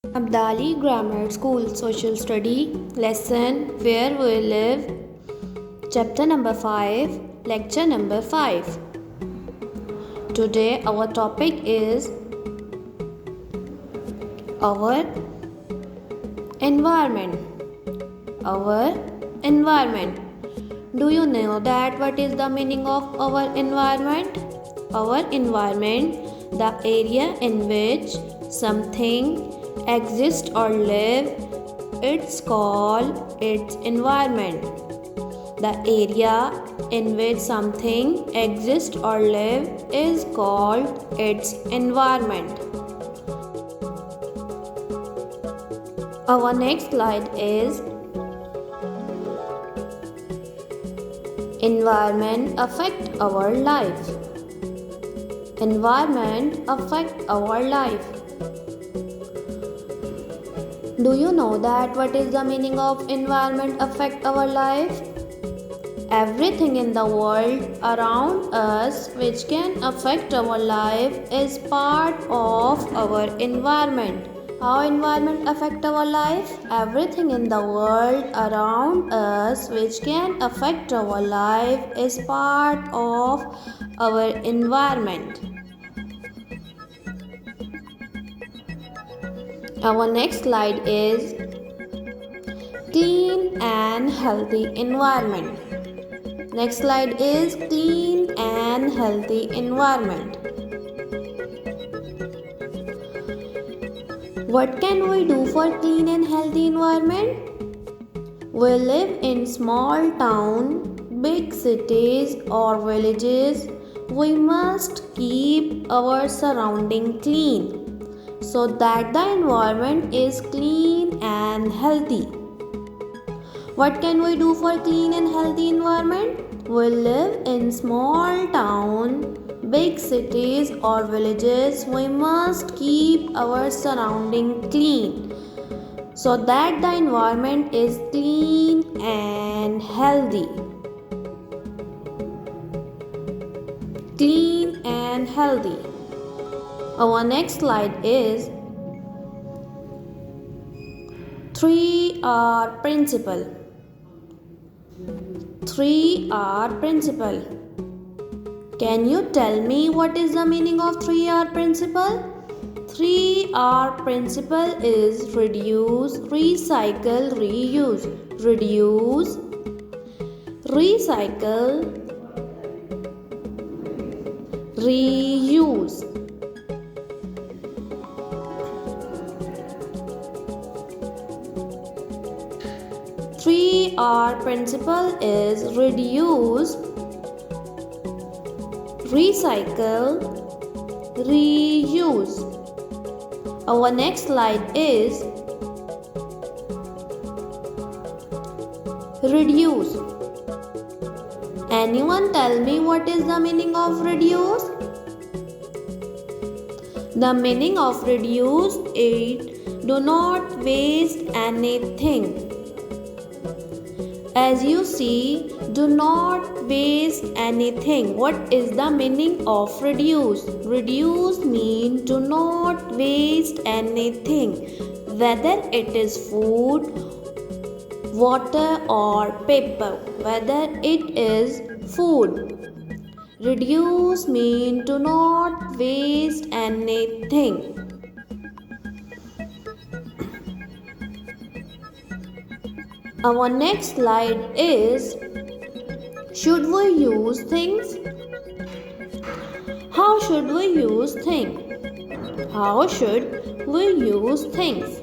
Abdali Grammar School Social Study Lesson Where We Live, Chapter number 5, Lecture number 5. Today our topic is our environment. Our environment. Do you know that what is the meaning of our environment? Our environment, the area in which something exists or live, it's called its environment. The area in which something exists or live is called its environment. Our next slide is environment affect our life. Environment affect our life. Do you know that what is the meaning of environment affect our life? Everything in the world around us which can affect our life is part of our environment. How environment affect our life? Everything in the world around us which can affect our life is part of our environment. Our next slide is clean and healthy environment. Next slide is clean and healthy environment. What can we do for clean and healthy environment? We live in small town, big cities or villages. We must keep our surrounding clean so that the environment is clean and healthy. What can we do for clean and healthy environment? We live in small town, big cities or villages. We must keep our surrounding clean so that the environment is clean and healthy. Clean and healthy. Our next slide is 3R principle. 3R principle. Can you tell me what is the meaning of 3R principle? 3R principle is reduce, recycle, reuse. Reduce, recycle, reuse. 3R principle is reduce, recycle, reuse. Our next slide is reduce. Anyone tell me what is the meaning of reduce? The meaning of reduce is do not waste anything. As you see, do not waste anything. What is the meaning of reduce? Reduce means do not waste anything, whether it is food, water or paper. Whether it is food. Reduce means do not waste anything. Our next slide is should we use things? How should we use things? How should we use things?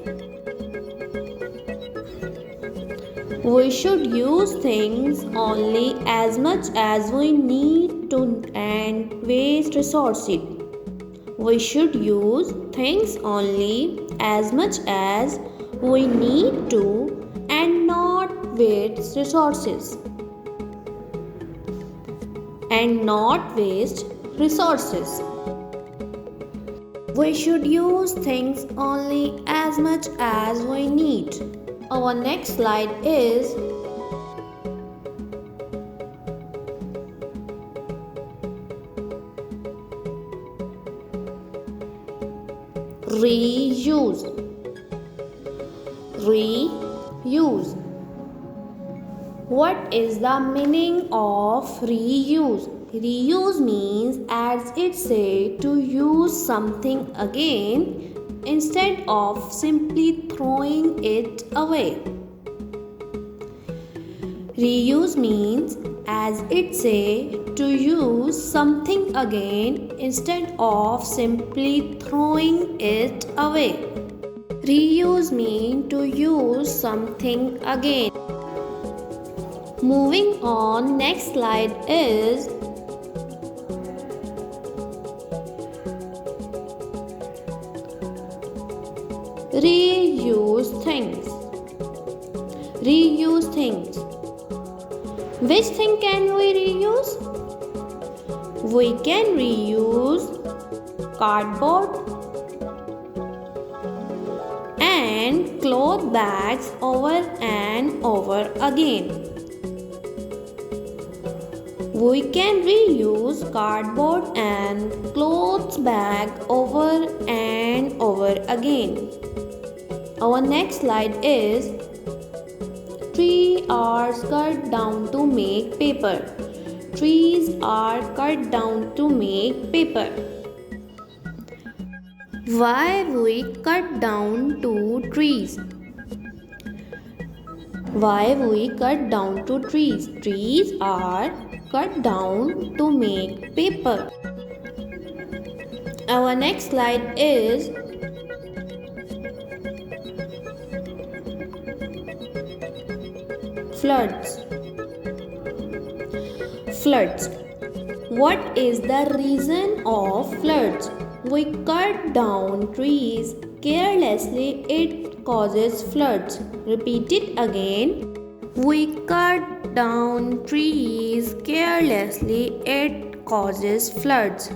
We should use things only as much as we need to and waste resources. We should use things only as much as we need to and not waste resources. And not waste resources. We should use things only as much as we need. Our next slide is reuse. Reuse. What is the meaning of reuse? Reuse means, as it says, to use something again instead of simply throwing it away. Reuse means, as it says, to use something again instead of simply throwing it away. Reuse means to use something again. Moving on, next slide is reuse things. Reuse things. Which thing can we reuse? We can reuse cardboard and cloth bags over and over again. We can reuse cardboard and clothes bag over and over again. Our next slide is trees are cut down to make paper. Trees are cut down to make paper. Why we cut down to trees? Why we cut down to trees? Trees are cut down to make paper. Our next slide is floods. Floods. What is the reason of floods? We cut down trees carelessly, it causes floods. Repeat it again. We cut down trees carelessly, it causes floods.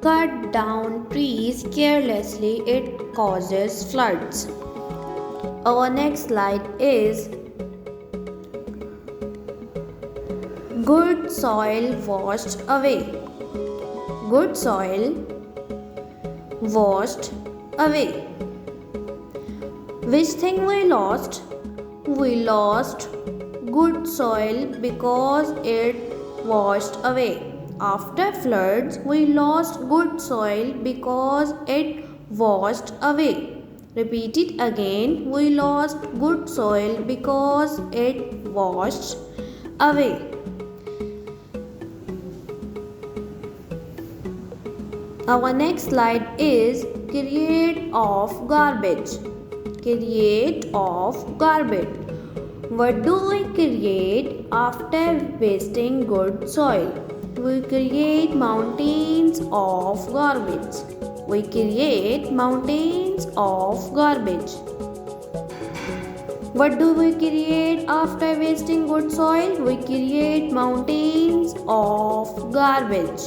Cut down trees carelessly, it causes floods. Our next slide is good soil washed away. Good soil washed away. Which thing we lost? We lost good soil because it washed away. After floods, we lost good soil because it washed away. Repeat it again. We lost good soil because it washed away. Our next slide is create of garbage. Create of garbage. What do we create after wasting good soil? We create mountains of garbage. We create mountains of garbage. What do we create after wasting good soil? We create mountains of garbage.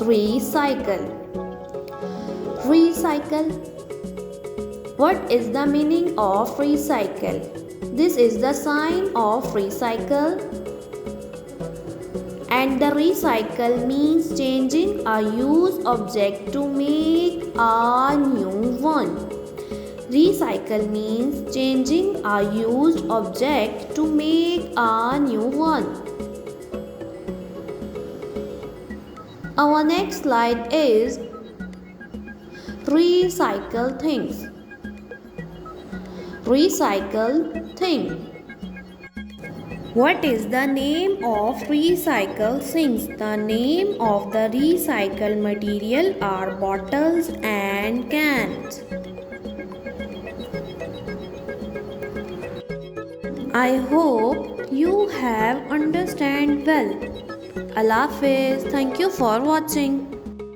Recycle. Recycle. What is the meaning of recycle? This is the sign of recycle, and the recycle means changing a used object to make a new one. Recycle means changing a used object to make a new one. Our next slide is recycle things. Recycle thing. What is the name of recycle things? The name of the recycled material are bottles and cans. I hope you have understand well. Allah Hafiz. Thank you for watching.